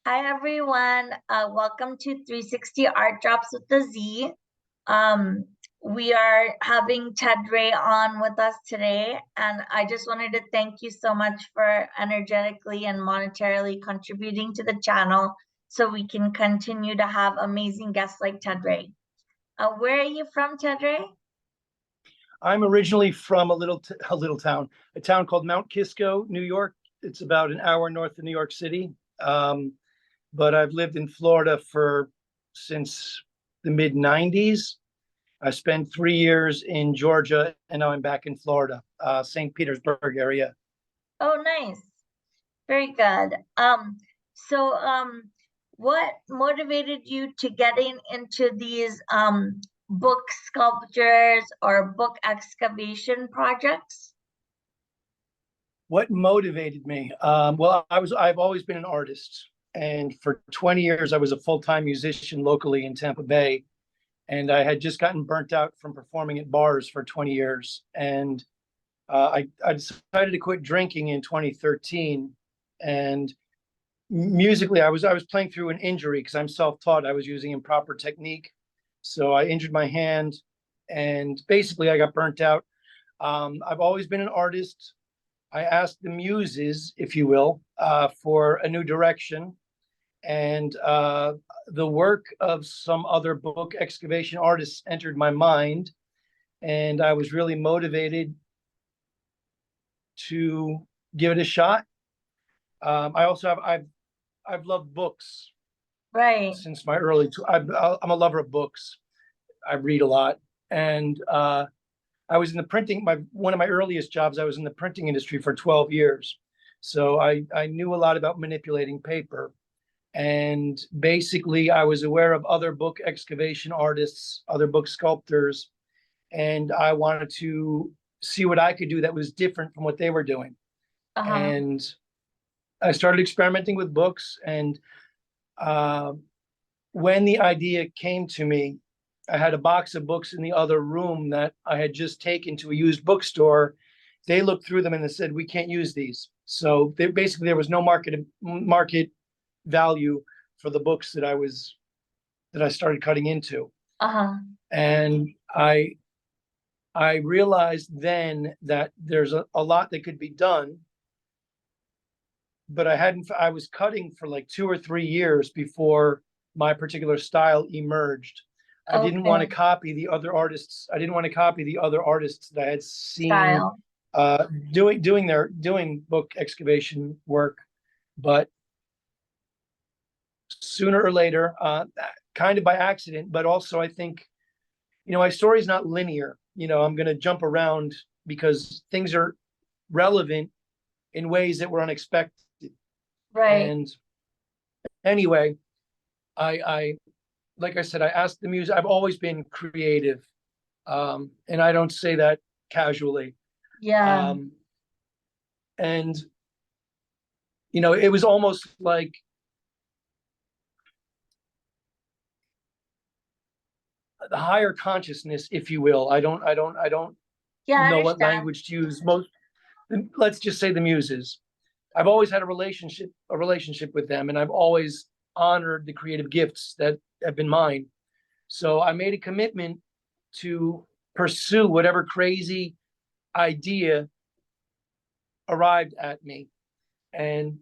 Hi everyone, welcome to 360 Art Drops with the Z. Um, we are having Wray on with us today, and I just wanted to thank you so much for energetically and monetarily contributing to the channel so we can continue to have amazing guests like Wray. Where are you from, Wray? I'm originally from a town called Mount Kisco, New York. It's about an hour north of New York City. But I've lived in Florida since the mid 90s. I spent 3 years in Georgia, and now I'm back in Florida, St. Petersburg area. Oh, nice. Very good. What motivated you to getting into these book sculptures or book excavation projects? What motivated me? Well, I've always been an artist, and for 20 years I was a full-time musician locally in Tampa Bay, and I had just gotten burnt out from performing at bars for 20 years, and I decided to quit drinking in 2013. And musically, I was playing through an injury because I'm self-taught. I was using improper technique, so I injured my hand, and basically I got burnt out. I've always been an artist. I asked the muses, if you will, for a new direction, and the work of some other book excavation artists entered my mind, and I was really motivated to give it a shot. I've loved books Right. since my I'm a lover of books. I read a lot, and I was in the one of my earliest jobs. I was in the printing industry for 12 years, so I knew a lot about manipulating paper, and basically I was aware of other book excavation artists, other book sculptors, and I wanted to see what I could do that was different from what they were doing. And I started experimenting with books, and when the idea came to me, I had a box of books in the other room that I had just taken to a used bookstore. They looked through them and they said, "We can't use these." So basically there was no market value for the books that I started cutting into. And I realized then that there's a lot that could be done, but I was cutting for like 2 or 3 years before my particular style emerged. I didn't want to copy the other artists. I didn't want to copy the other artists that I had seen doing book excavation work. But sooner or later, kind of by accident, but also I think, my story is not linear. I'm going to jump around because things are relevant in ways that were unexpected. Right. And anyway, I like I said, I asked the muse. I've always been creative, and I don't say that casually. Yeah. And it was almost like the higher consciousness, if you will. I don't know what language to use. Let's just say the muses. I've always had a relationship with them, and I've always honored the creative gifts that have been mine. So I made a commitment to pursue whatever crazy idea arrived at me. And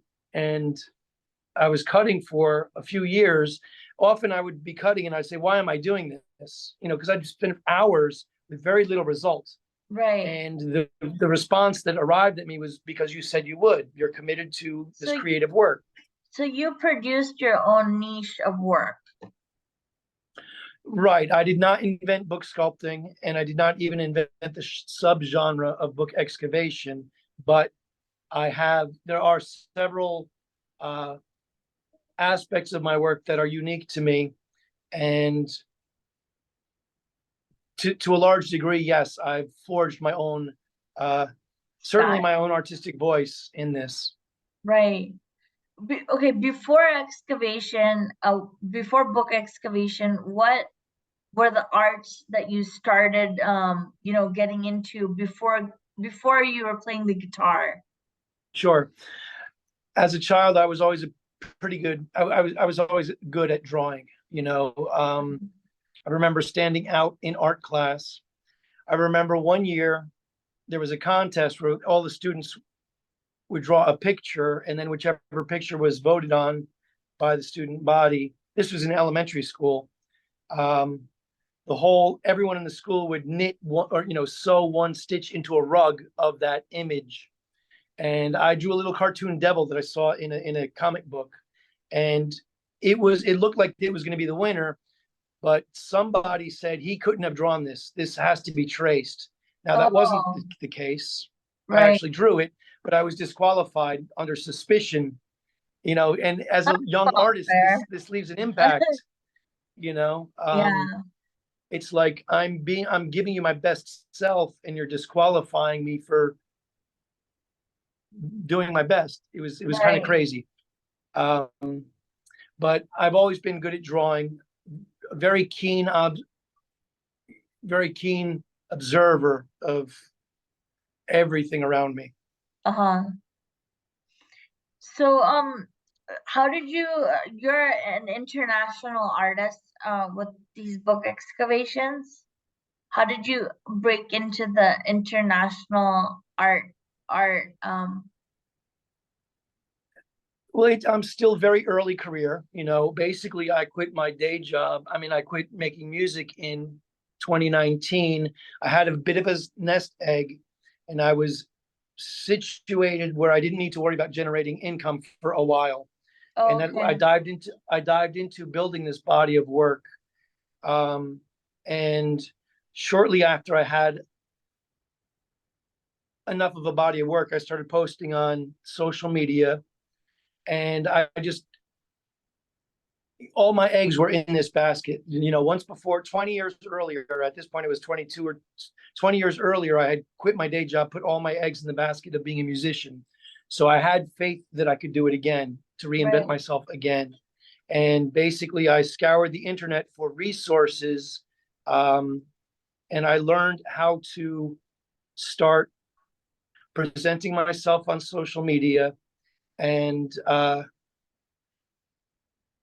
I was cutting for a few years. Often I would be cutting and I'd say, "Why am I doing this?" Because I'd spend hours with very little results. Right. And the response that arrived at me was, "Because you said you would. You're committed to this creative work." So you produced your own niche of work. Right. I did not invent book sculpting, and I did not even invent the subgenre of book excavation, but there are several aspects of my work that are unique to me. And to a large degree, yes, I've forged my own, certainly my own artistic voice in this. Right. Okay, before book excavation, what were the arts that you started, getting into before you were playing the guitar? Sure. As a child, I was always a pretty good. I was always good at drawing, you know. I remember standing out in art class. I remember one year there was a contest where all the students would draw a picture, and then whichever picture was voted on by the student body. This was in elementary school. Um, everyone in the school would knit one, or sew one stitch into a rug of that image. And I drew a little cartoon devil that I saw in a comic book, and it looked like it was going to be the winner, but somebody said he couldn't have drawn this. This has to be traced. Now that wasn't Oh, the case. I right. actually drew it, but I was disqualified under suspicion. And as a young Oh, artist, fair. this leaves an impact. You know, Yeah, it's like I'm giving you my best self, and you're disqualifying me for doing my best. It was kind of right. crazy. Um, but I've always been good at drawing. Very keen, very keen observer of everything around me. Uh-huh. So, how did you're an international artist, with these book excavations? How did you break into the international art? Well, I'm still very early career. Basically, I quit my day job. I mean, I quit making music in 2019. I had a bit of a nest egg, and I was situated where I didn't need to worry about generating income for a while. And then Okay, I dived into building this body of work. And shortly after I had enough of a body of work, I started posting on social media, and I just all my eggs were in this basket. Once before, 20 years earlier, at this point it was 22 or 20 years earlier, I had quit my day job, put all my eggs in the basket of being a musician. So I had faith that I could do it again, to reinvent right. myself again. And basically, I scoured the internet for resources, um, and I learned how to start presenting myself on social media. And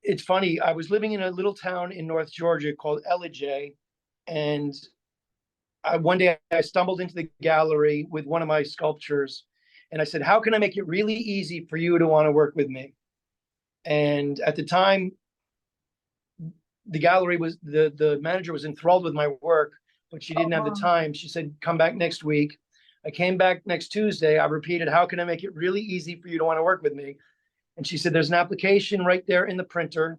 it's funny, I was living in a little town in North Georgia called Ellijay, and one day I stumbled into the gallery with one of my sculptures, and I said, "How can I make it really easy for you to want to work with me?" And at the time, the manager was enthralled with my work, but she didn't have the Uh-huh. time. She said, "Come back next week." I came back next Tuesday. I repeated, "How can I make it really easy for you to want to work with me?" And she said, "There's an application right there in the printer.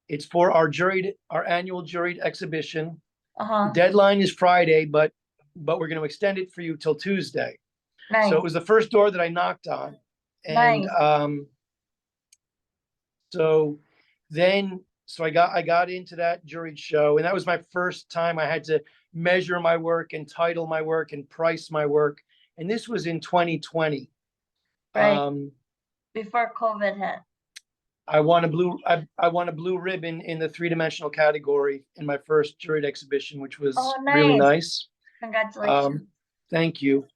It's for our annual juried exhibition. The Uh-huh. deadline is Friday, but we're going to extend it for you till Tuesday." So it Nice. was the first door that I knocked on. And Nice. so I got into that juried show, and that was my first time I had to measure my work and title my work and price my work. And this was in 2020. Right. Um, Before COVID hit. I won a blue ribbon in the three-dimensional category in my first juried exhibition, which Oh, was really nice. nice. Congratulations. Um, thank you.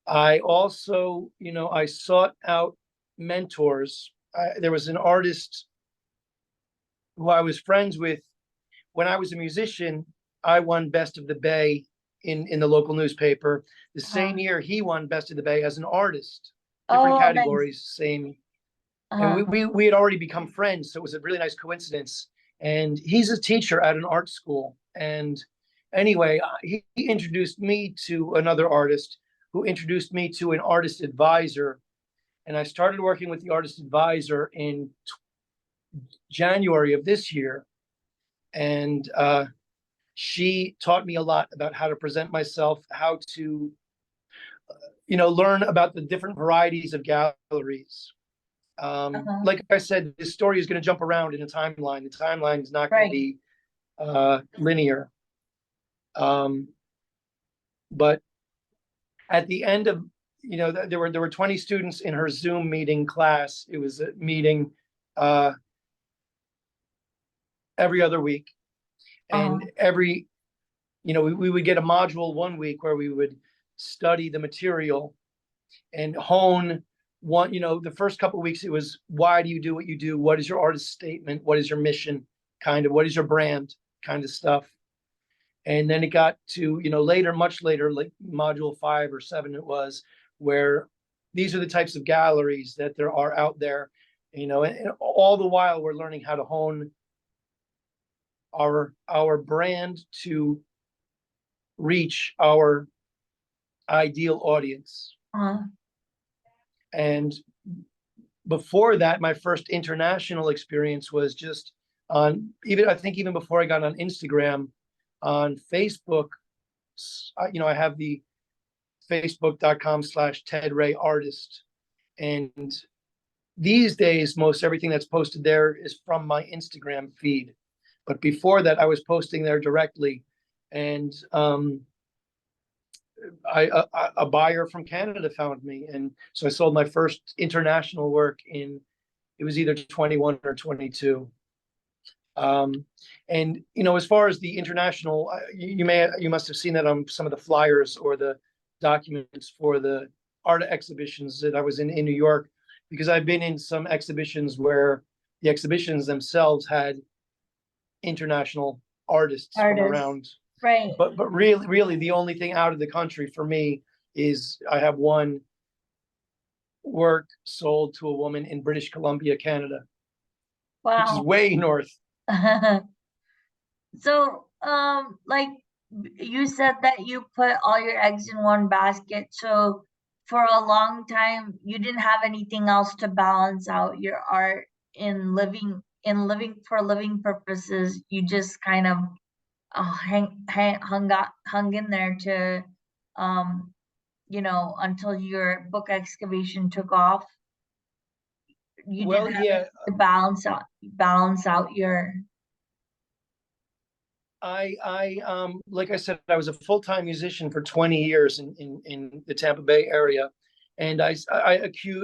I also, I sought out mentors. There was an artist who I was friends with when I was a musician. I won Best of the Bay in the local newspaper. The Uh-huh. same year he won Best of the Bay as an artist, different Oh, nice. categories, same. And we, Uh-huh. we, we had already become friends. So it was a really nice coincidence. And he's a teacher at an art school. And anyway, he introduced me to another artist who introduced me to an artist advisor. And I started working with the artist advisor in January of this year. And she taught me a lot about how to present myself, how to, learn about the different varieties of galleries. Uh-huh. Like I said, this story is going to jump around in a timeline. The timeline is not going to Right. be linear. Um, but at the end of, there were 20 students in her Zoom meeting class. It was a meeting uh, every other week, and Uh-huh. we would get a module one week where we would study the material and hone one, the first couple of weeks, it was, why do you do what you do? What is your artist statement? What is your mission? Kind of, what is your brand? Kind of stuff. And then it got to, later, much later, like module 5 or 7, it was, where these are the types of galleries that there are out there, and all the while we're learning how to hone our brand to reach our ideal audience. And before that, my first international experience was just I think even before I got on Instagram, on Facebook, I have the facebook.com/TedRayArtist. And these days, most everything that's posted there is from my Instagram feed. But before that, I was posting there directly. And a buyer from Canada found me. And so I sold my first international work it was either 21 or 22. And as far as the international, you must have seen that on some of the flyers or the documents for the art exhibitions that I was in New York, because I've been in some exhibitions where the exhibitions themselves had international artists from around. Right. But really the only thing out of the country for me is I have one work sold to a woman in British Columbia, Canada. Wow. Which is way north. So, like you said that you put all your eggs in one basket. So for a long time, you didn't have anything else to balance out your art in living for living purposes. You just kind of hung in there to, until your book Excavation took off. You didn't have to balance out your. Like I said, I was a full-time musician for 20 years in the Tampa Bay area, and I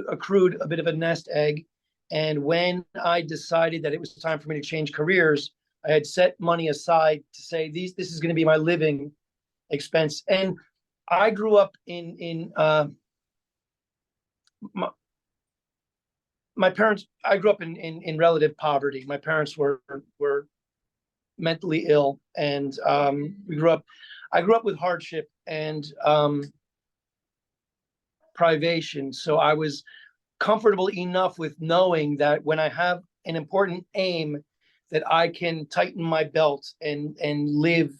accrued a bit of a nest egg. And when I decided that it was time for me to change careers, I had set money aside to say this is going to be my living expense. And I grew up in my parents. I grew up in relative poverty. My parents were mentally ill, and I grew up with hardship and privation. So I was comfortable enough with knowing that when I have an important aim, that I can tighten my belt and live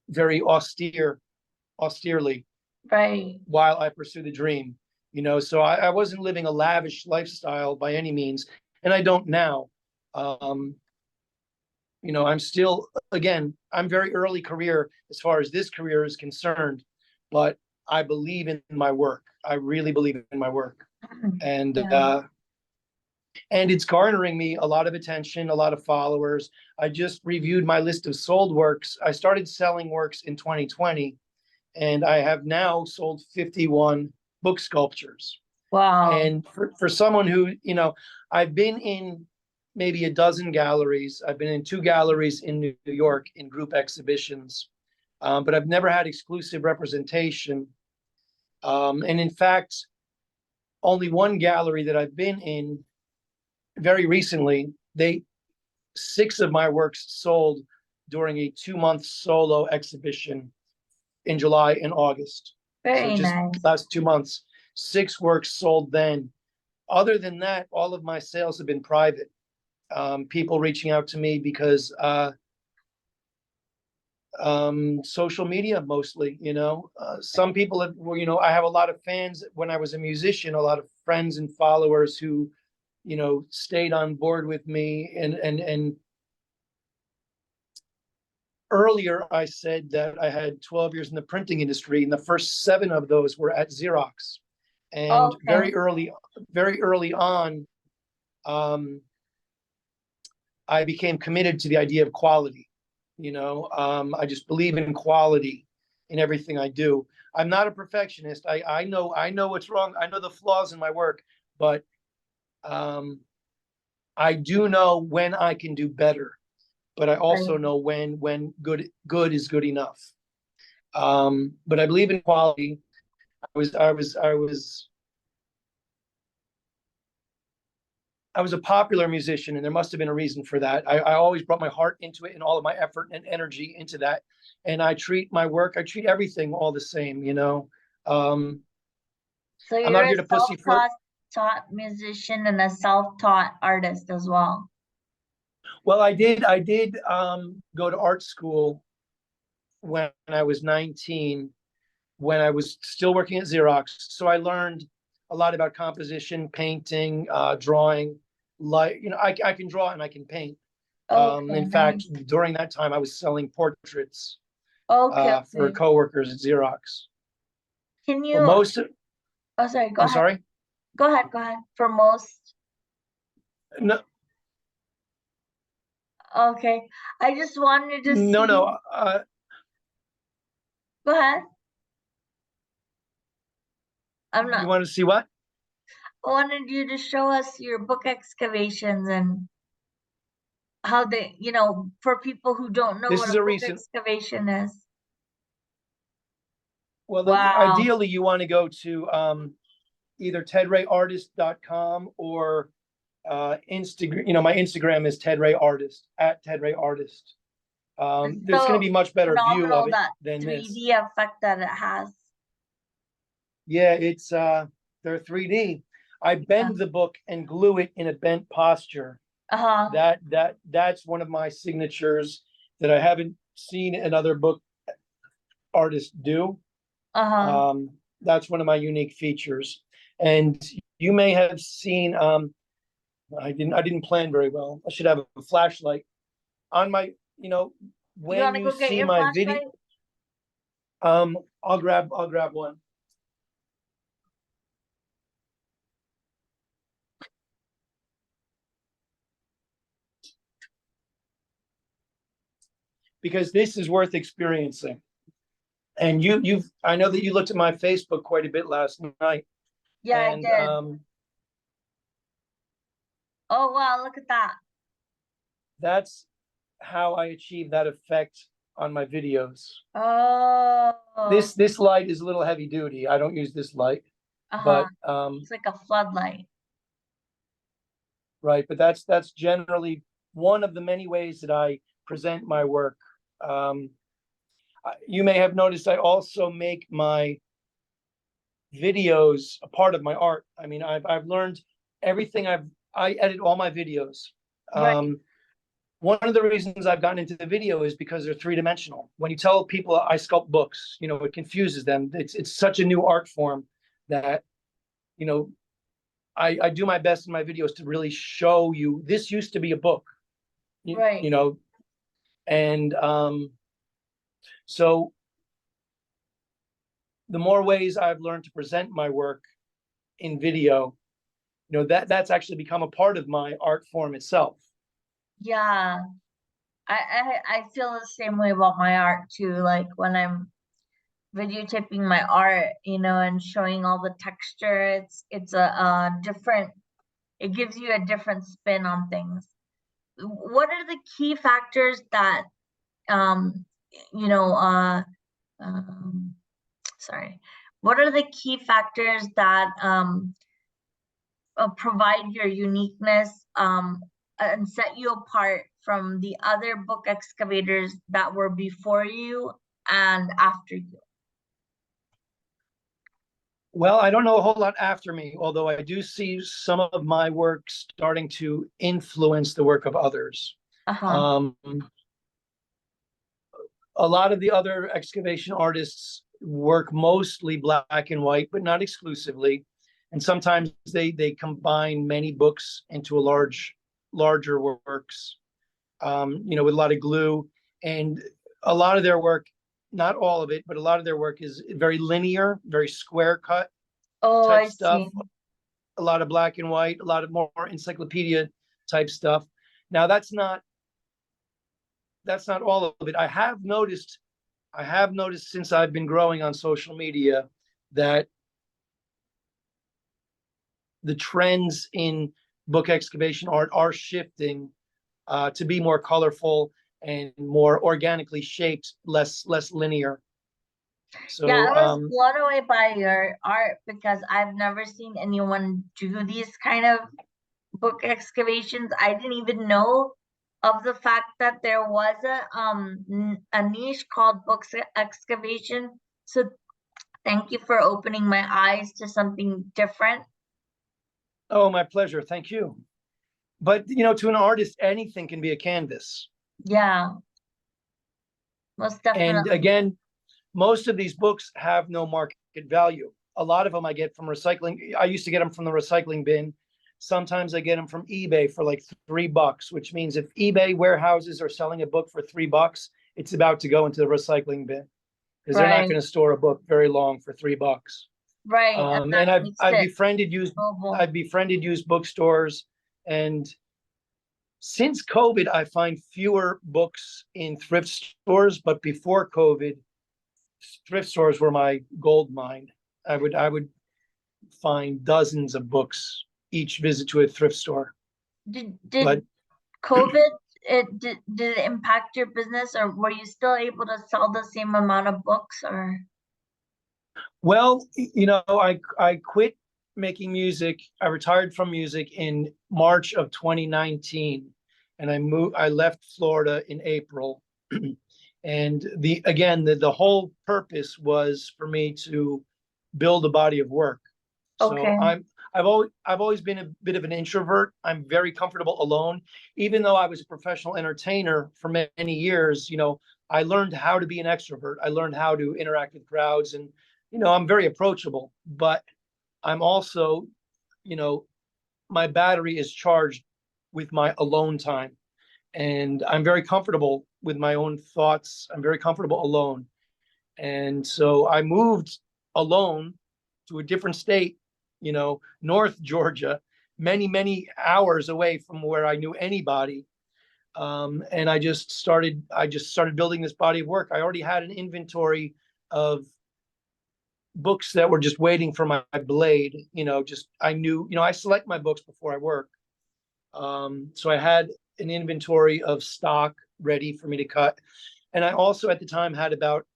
very austerely, right, while I pursue the dream. So I wasn't living a lavish lifestyle by any means, and I don't now. I'm still, again, I'm very early career as far as this career is concerned, but I believe in my work. I really believe in my work. And it's garnering me a lot of attention, a lot of followers. I just reviewed my list of sold works. I started selling works in 2020, and I have now sold 51 book sculptures. Wow. And for someone who, I've been in maybe a dozen galleries. I've been in 2 galleries in New York in group exhibitions, but I've never had exclusive representation. And in fact, only one gallery that I've been in very recently, 6 of my works sold during a 2-month solo exhibition in July and August. Very so just nice. Last 2 months, 6 works sold then. Other than that, all of my sales have been private. People reaching out to me because social media mostly, some people have, I have a lot of fans when I was a musician, a lot of friends and followers who, stayed on board with me. And earlier I said that I had 12 years in the printing industry, and the first 7 of those were at Xerox. And very early on, I became committed to the idea of quality. I just believe in quality in everything I do. I'm not a perfectionist. I know what's wrong. I know the flaws in my work, but I do know when I can do better. But I also know when good is good enough. But I believe in quality. I was I was a popular musician, and there must have been a reason for that. I always brought my heart into it and all of my effort and energy into that. And I treat my work, I treat everything all the same, you know. So I'm you're not a here to pussyfoot. self-taught musician and a self-taught artist as well. Well, I did go to art school when I was 19, when I was still working at Xerox. So I learned a lot about composition, painting, drawing. Like, you know, I can draw and I can paint. Okay, In fact, nice. during that time, I was selling portraits Okay, for okay. coworkers at Xerox. Can But you, most of, oh, sorry, go I'm ahead. sorry. Go ahead, go ahead. For most, No, okay. I just wanted to no, see, no. go ahead. I'm You not, want to see what? I wanted you to show us your book excavations and how they, for people who don't know This what is a a book recent. excavation is. Well, Wow. ideally, you want to go to either tedrayartist.com or Instagram. You know, my Instagram is tedrayartist, at tedrayartist. It's There's going to so be much better view of phenomenal, it that than this. 3D effect that it has. Yeah, it's they're 3D. I Yeah. bend the book and glue it in a bent posture. Uh-huh. That's one of my signatures that I haven't seen another book artist do. Uh-huh. That's one of my unique features. And you may have seen I didn't plan very well. I should have a flashlight on my, you know, You when want to you go get see your my video. flashlight? I'll grab one. Because this is worth experiencing. And I know that you looked at my Facebook quite a bit last night. Yeah, I And did. Oh, wow, look at that. that's how I achieve that effect on my videos. Oh, This light is a little heavy duty. I don't use this light, uh-huh. but It's like a floodlight. right. But that's generally one of the many ways that I present my work. Um, you may have noticed I also make my videos a part of my art. I mean, I've learned everything. I edit all my videos. Right, One of the reasons I've gotten into the video is because they're three-dimensional. When you tell people I sculpt books, you know, it confuses them. It's such a new art form that, you know, I do my best in my videos to really show you this used to be a book, right. you know, and so the more ways I've learned to present my work in video, you know, that's actually become a part of my art form itself. Yeah. I feel the same way about my art too. Like when I'm videotaping my art, and showing all the texture, it's a different, it gives you a different spin on things. What are the key factors that um you know um sorry, what are the key factors that provide your uniqueness, and set you apart from the other book excavators that were before you and after you? Well, I don't know a whole lot after me, although I do see some of my work starting to influence the work of others. Uh-huh. Um, a lot of the other excavation artists work mostly black and white, but not exclusively. And sometimes they combine many books into larger works, you know, with a lot of glue. And a lot of their work, not all of it, but a lot of their work is very linear, very square cut Oh, type I stuff. see. A lot of black and white, a lot of more encyclopedia type stuff. Now that's not all of it. I have noticed since I've been growing on social media that the trends in book excavation art are shifting to be more colorful and more organically shaped, less linear. Yeah, So I was blown away by your art because I've never seen anyone do these kind of book excavations. I didn't even know of the fact that there was a niche called books excavation. So thank you for opening my eyes to something different. Oh, my pleasure. Thank you. But, to an artist, anything can be a canvas. Yeah, most And definitely. again, most of these books have no market value. A lot of them I get from recycling. I used to get them from the recycling bin. Sometimes I get them from eBay for like $3, which means if eBay warehouses are selling a book for $3, it's about to go into the recycling bin because they're not Right, going to store a book very long for $3. right. And that And I've makes I've it befriended used mobile. I've befriended used bookstores, and since COVID, I find fewer books in thrift stores. But before COVID, thrift stores were my gold mine. I would find dozens of books each visit to a thrift store. Did But COVID, did it impact your business, or were you still able to sell the same amount of books, or? well, I quit making music. I retired from music in March of 2019, and I left Florida in April. And the whole purpose was for me to build a body of work. So Okay. I've always been a bit of an introvert. I'm very comfortable alone. Even though I was a professional entertainer for many years, I learned how to be an extrovert. I learned how to interact with crowds, and I'm very approachable. But I'm also, you know, my battery is charged with my alone time, and I'm very comfortable with my own thoughts. I'm very comfortable alone. And so I moved alone to a different state, North Georgia, many, many hours away from where I knew anybody. And I just started building this body of work. I already had an inventory of books that were just waiting for my blade. I knew, I select my books before I work. So I had an inventory of stock ready for me to cut. And I also at the time had about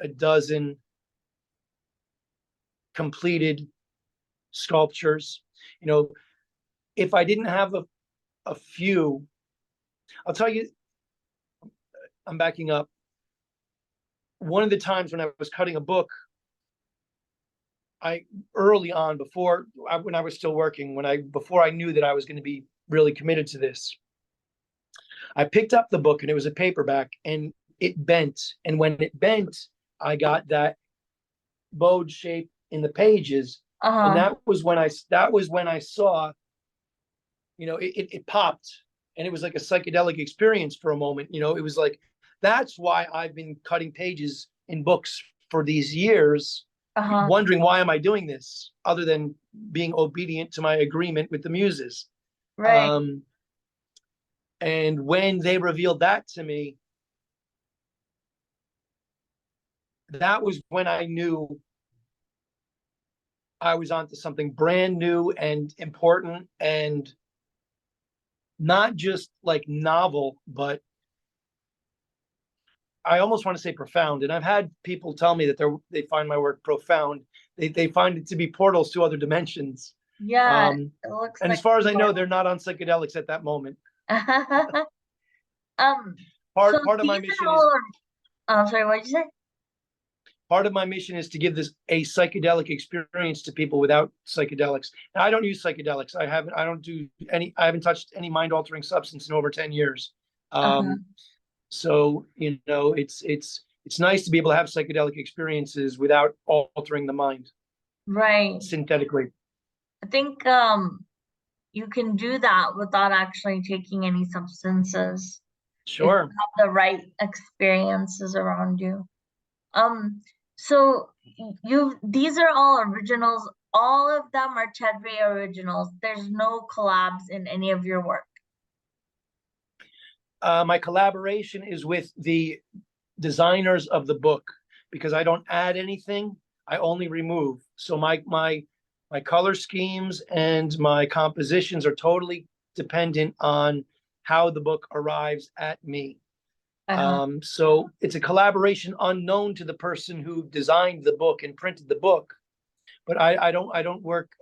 a dozen completed sculptures. You know, if I didn't have a few, I'll tell you, I'm backing up. One of the times when I was cutting a book, I early on when I was still working, before I knew that I was going to be really committed to this, I picked up the book and it was a paperback and it bent. And when it bent, I got that bowed shape in the pages. And Uh-huh. that was when I saw, it popped, and it was like a psychedelic experience for a moment. It was like, that's why I've been cutting pages in books for these years, Uh-huh. wondering why am I doing this other than being obedient to my agreement with the muses. Right. Um, and when they revealed that to me, that was when I knew I was onto something brand new and important, and not just like novel, but I almost want to say profound. And I've had people tell me that they find my work profound. They find it to be portals to other dimensions. Yeah, Um, it looks and as like far as I know, portal. they're not on psychedelics at that moment. Um, so Part of my these mission are is all, I'm sorry, what did you say? part of my mission is to give this a psychedelic experience to people without psychedelics. Now, I don't use psychedelics. I haven't touched any mind altering substance in over 10 years. Uh-huh. So, it's nice to be able to have psychedelic experiences without altering the mind Right. synthetically. I think you can do that without actually taking any substances if you Sure. have the right experiences around you. Um, so these are all originals. All of them are Ted Ray originals. There's no collabs in any of your work. My collaboration is with the designers of the book because I don't add anything. I only remove. So my color schemes and my compositions are totally dependent on how the book arrives at me. Uh-huh. So it's a collaboration unknown to the person who designed the book and printed the book. But I don't work.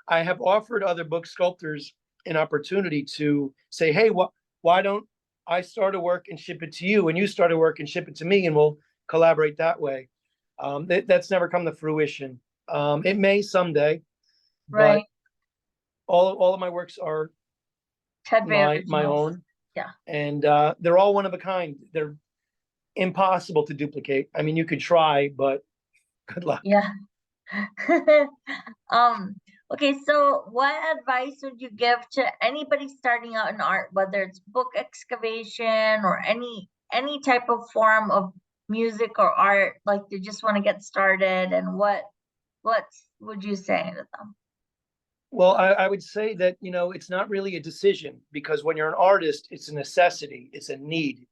I have offered other book sculptors an opportunity to say, hey, why don't I start a work and ship it to you, and you start a work and ship it to me, and we'll collaborate that way. That's never come to fruition. It may someday, but Right. all of my works are Ted Ray my originals. own, Yeah. and they're all one of a kind. They're impossible to duplicate. I mean, you could try, but good luck. Yeah. Um, okay, so what advice would you give to anybody starting out in art, whether it's book excavation or any type of form of music or art, like they just want to get started, and what would you say to them? Well, I would say that, it's not really a decision, because when you're an artist, it's a necessity, it's a need.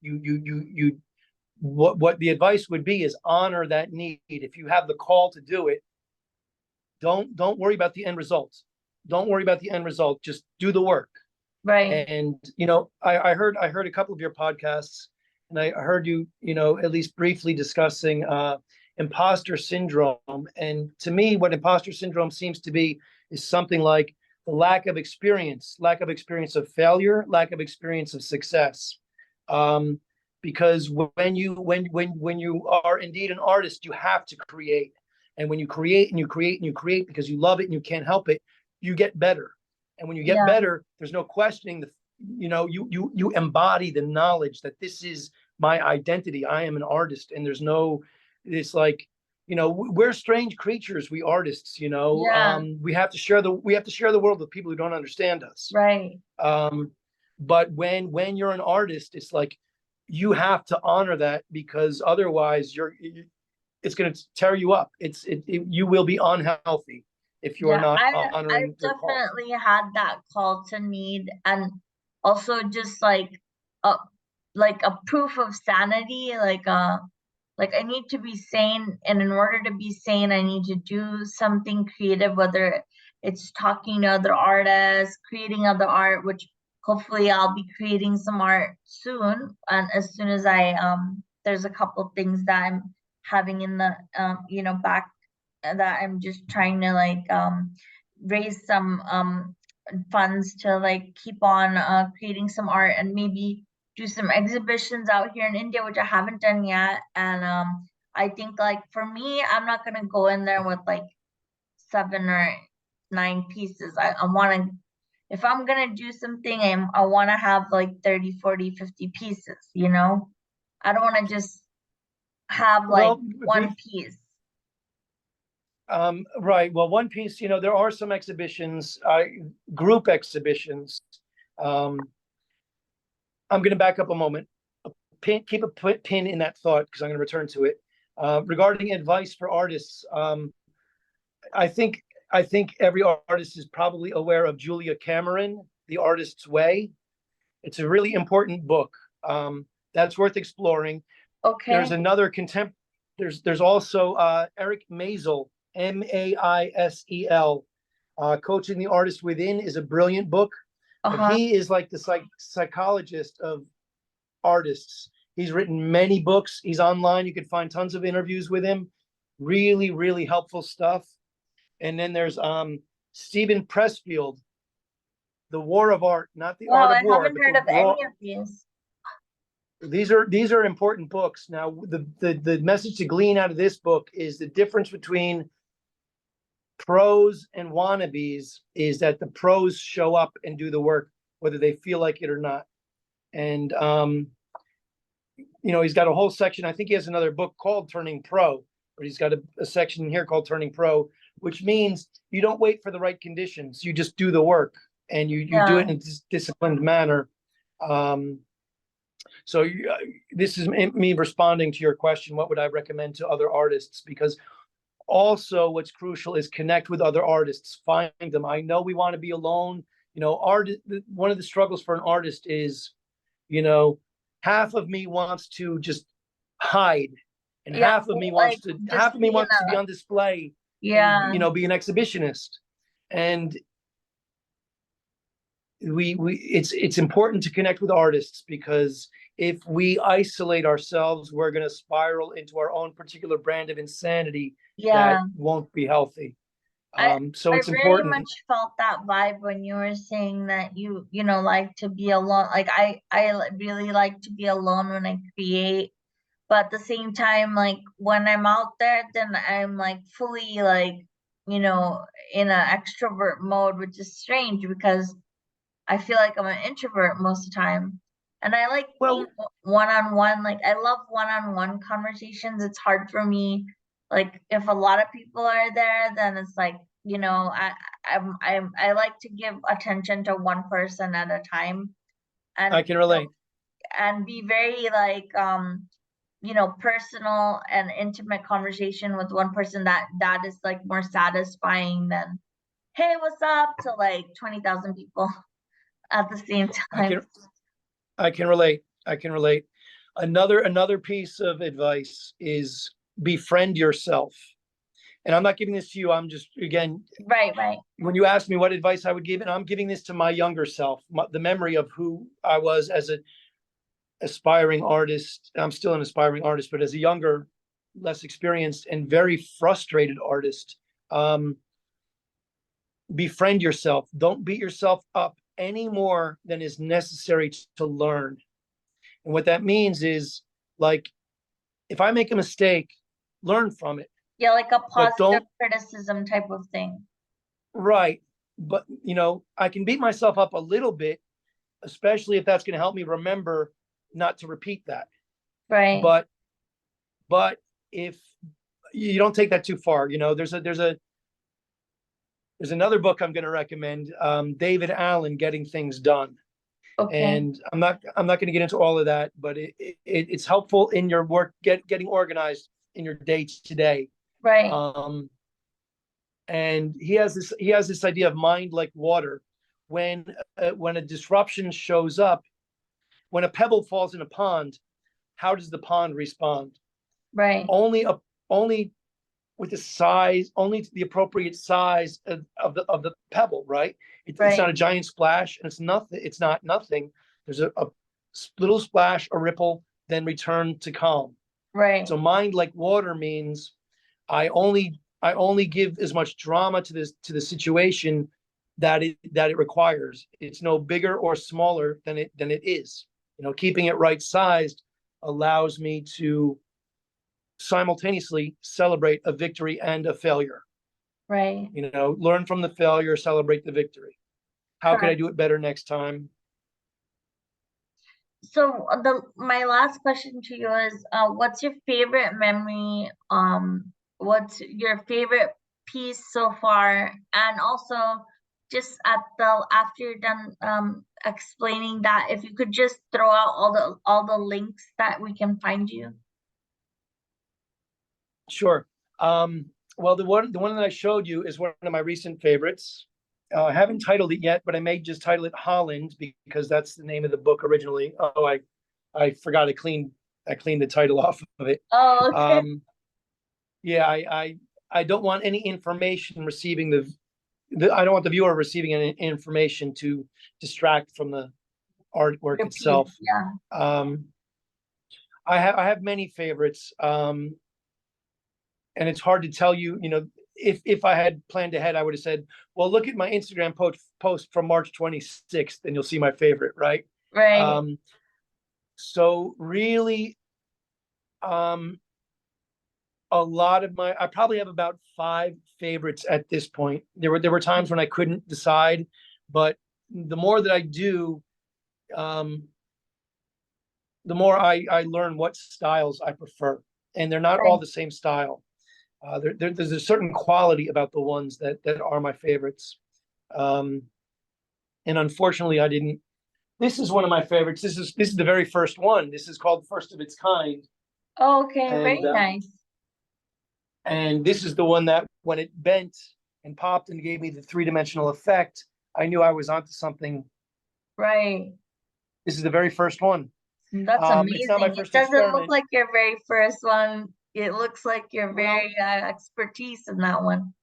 What the advice would be is honor that need. If you have the call to do it, don't worry about the end result. Don't worry about the end result. Just do the work. Right. And I heard a couple of your podcasts, and I heard you, at least briefly discussing imposter syndrome. And to me, what imposter syndrome seems to be is something like the lack of experience of failure, lack of experience of success. Because when you are indeed an artist, you have to create. And when you create and you create and you create because you love it and you can't help it, you get better. And when you get Yeah. better, there's no questioning you embody the knowledge that this is my identity. I am an artist, and it's like, we're strange creatures, we artists. Yeah. We have to share the world with people who don't understand us. Right. But when you're an artist, it's like you have to honor that, because otherwise it's going to tear you up. You will be unhealthy if you are Yeah, not I've honoring your call. definitely had that call to need, and also just a a proof of sanity, like I need to be sane, and in order to be sane, I need to do something creative, whether it's talking to other artists, creating other art, which hopefully I'll be creating some art soon. And as soon as there's a couple things that I'm having in the back that I'm just trying to raise some funds to keep on creating some art, and maybe do some exhibitions out here in India, which I haven't done yet. And I think for me, I'm not gonna go in there with 7 or 9 pieces. I want to, if I'm gonna do something, I want to have 30, 40, 50 pieces, I don't want to just have Well, one piece. right. Well, one piece, there are some exhibitions, group exhibitions. Um, I'm going to back up a moment. Keep a pin in that thought, because I'm going to return to it. Regarding advice for artists, I think every artist is probably aware of Julia Cameron, The Artist's Way. It's a really important book. That's worth exploring. Okay. There's another there's also Eric Maisel, Maisel. Coaching the Artist Within is a brilliant book. But he is like the psychologist of artists. He's written many books. He's online. You can find tons of interviews with him. Really, really helpful stuff. And then there's Stephen Pressfield, The War of Art, not the Wow, Art of I War, haven't but heard the of raw. any of these. These are important books. Now, the message to glean out of this book is the difference between pros and wannabes is that the pros show up and do the work, whether they feel like it or not. And he's got a whole section. I think he has another book called Turning Pro, but he's got a section here called Turning Pro, which means you don't wait for the right conditions. You just do the work, and you do it in a disciplined manner. So this is me responding to your question. What would I recommend to other artists? Because also what's crucial is connect with other artists, find them. I know we want to be alone. One of the struggles for an artist is, half of me wants to just hide, and half of me wants to be on display, and be an exhibitionist. And it's important to connect with artists, because if we isolate ourselves, we're going to spiral into our own particular brand of insanity that won't be healthy. So I it's very important. much felt that vibe when you were saying that you know like to be alone. Like really like to be alone when I create, but at the same time, like when I'm out there, then I'm like fully like you know in an extrovert mode, which is strange because I feel like I'm an introvert most of the time. And I like being Well, one-on-one. Like I love one-on-one conversations. It's hard for me. Like if a lot of people are there, then it's like, you know, I like to give attention to one person at a time and I can relate. and be very like you know, personal and intimate conversation with one person that is like more satisfying than, hey, what's up to like 20,000 people at the same I time. can I can relate. I can relate. Another piece of advice is befriend yourself. And I'm not giving this to you. I'm just, again, Right, right, when you ask me what advice I would give, and I'm giving this to my younger self, the memory of who I was as an aspiring artist. I'm still an aspiring artist, but as a younger, less experienced, and very frustrated artist, um, befriend yourself. Don't beat yourself up any more than is necessary to learn. And what that means is, like, if I make a mistake, learn from it, yeah, like a but positive don't, criticism type of thing. right. But, I can beat myself up a little bit, especially if that's going to help me remember not to repeat that. Right. But, but if you don't take that too far, there's another book I'm going to recommend, David Allen, Getting Things Done. Okay. And I'm not going to get into all of that, but it's helpful in your work, getting organized in your day to day. Right. Um, and he has this idea of mind like water. When a disruption shows up, when a pebble falls in a pond, how does the pond respond? Right. Only with the size, only the appropriate size of the pebble, right? It's Right. not a giant splash, and it's nothing. It's not nothing. There's a little splash, a ripple, then return to calm. Right. So mind like water means I only give as much drama to the situation that it requires. It's no bigger or smaller than it is. Keeping it right sized allows me to simultaneously celebrate a victory and a failure. Right. Learn from the failure, celebrate the victory. How can I Correct. do it better next time? So the my last question to you is, what's your favorite memory? What's your favorite piece so far? And also, just at the after you're done explaining that, if you could just throw out all the links that we can find you. Sure. Well, the one that I showed you is one of my recent favorites. I haven't titled it yet, but I may just title it Holland because that's the name of the book originally. Oh, I forgot I cleaned the title off of it. Oh, okay. Yeah, I don't want any information receiving I don't want the viewer receiving any information to distract from the artwork Your piece, itself. yeah. Um, I have many favorites, and it's hard to tell you. If I had planned ahead, I would have said, "Well, look at my Instagram post from March 26th, and you'll see my favorite." Right. Right. Um, so really, um, I probably have about 5 favorites at this point. There were times when I couldn't decide, but the more that I do, um, the more I learn what styles I prefer, and they're not all Right. the same style. There's a certain quality about the ones that are my favorites. Um, and unfortunately, I didn't. This is one of my favorites. This is the very first one. This is called First of Its Kind, Oh, okay, and very nice. this is the one that when it bent and popped and gave me the three-dimensional effect, I knew I was onto something. Right. This is the very first one. That's It's not my amazing. It first doesn't look experiment. like your very first one. It looks like your Well, very expertise in that one.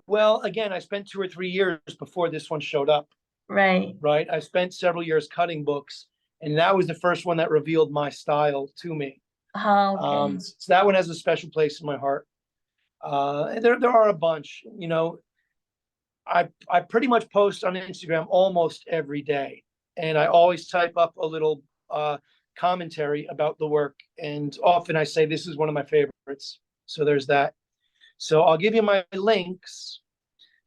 well, again, I spent 2 or 3 years before this one showed up. Right. Right, I spent several years cutting books, and that was the first one that revealed my style to me. Oh, okay. So that one has a special place in my heart. And there are a bunch. I pretty much post on Instagram almost every day, and I always type up a little commentary about the work, and often I say this is one of my favorites. So there's that. So I'll give you my links.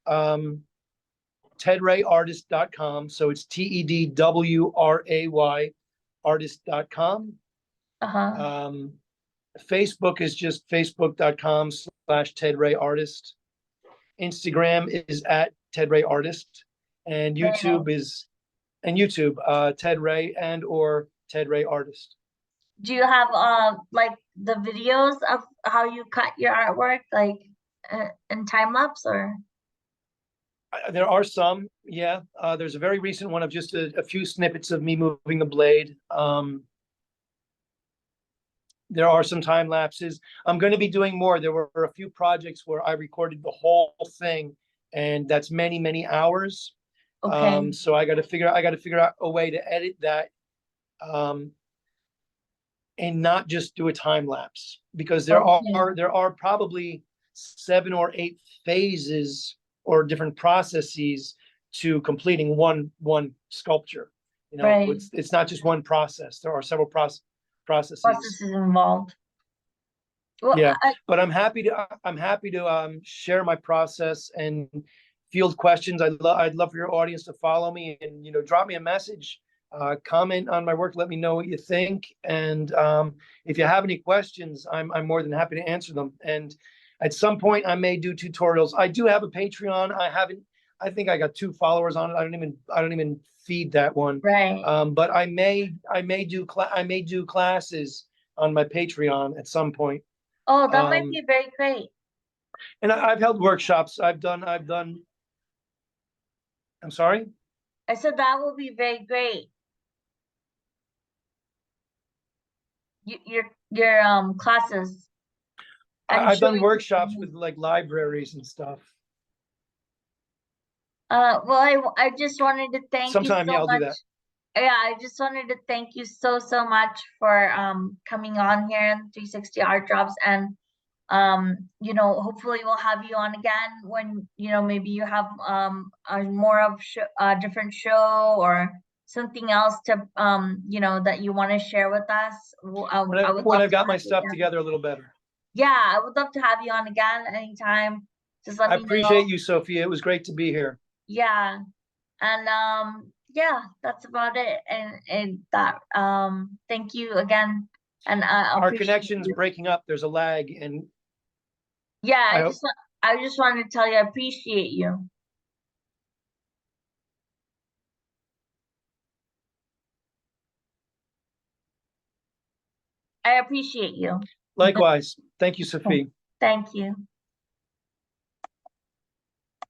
TedRayArtist.com. So it's TEDWRAY artist.com. Uh-huh. Facebook is just facebook.com/TedRayArtist. Instagram is at TedRayArtist, and Very nice. Ted Ray and or Ted Ray Artist. Do you have like the videos of how you cut your artwork, like in time lapse, or? There are some, yeah. There's a very recent one of just a few snippets of me moving the blade. There are some time lapses. I'm going to be doing more. There were a few projects where I recorded the whole thing, and that's many, many hours. Okay. So I got to figure out a way to edit that, and not just do a time lapse, because there Okay. are probably 7 or 8 phases or different processes to completing one sculpture. You know, Right. it's not just one process. There are several processes. Processes involved. Well, Yeah, but I'm happy to share my process and field questions. I'd love for your audience to follow me and, you know, drop me a message, comment on my work, let me know what you think, and if you have any questions, I'm more than happy to answer them. And at some point, I may do tutorials. I do have a Patreon. I think I got 2 followers on it. I don't even feed that one. right. But I may do classes on my Patreon at some point. Oh, that might be very great. And I've held workshops. I'm sorry. I said that will be very great. Your classes and I've done showing. workshops with like libraries and stuff. Well, I just wanted to thank you Sometime, yeah, so I'll do much. that. Yeah, I just wanted to thank you so much for coming on here in 360 Art Drops, and you know, hopefully we'll have you on again when, you know, maybe you have a more of a different show or something else to you know, that you want to share with us. I would When love I've to got my have you stuff again. together a little better. Yeah, I would love to have you on again anytime. Just let I me know. appreciate you, Sophia. It was great to be here. Yeah. And yeah, that's about it. And that thank you again. And I Our appreciate connection's you. breaking up. There's a lag, and Yeah, I hope. I just wanted to tell you I appreciate you. I appreciate you. Likewise. Thank you, Sophie. Thank you.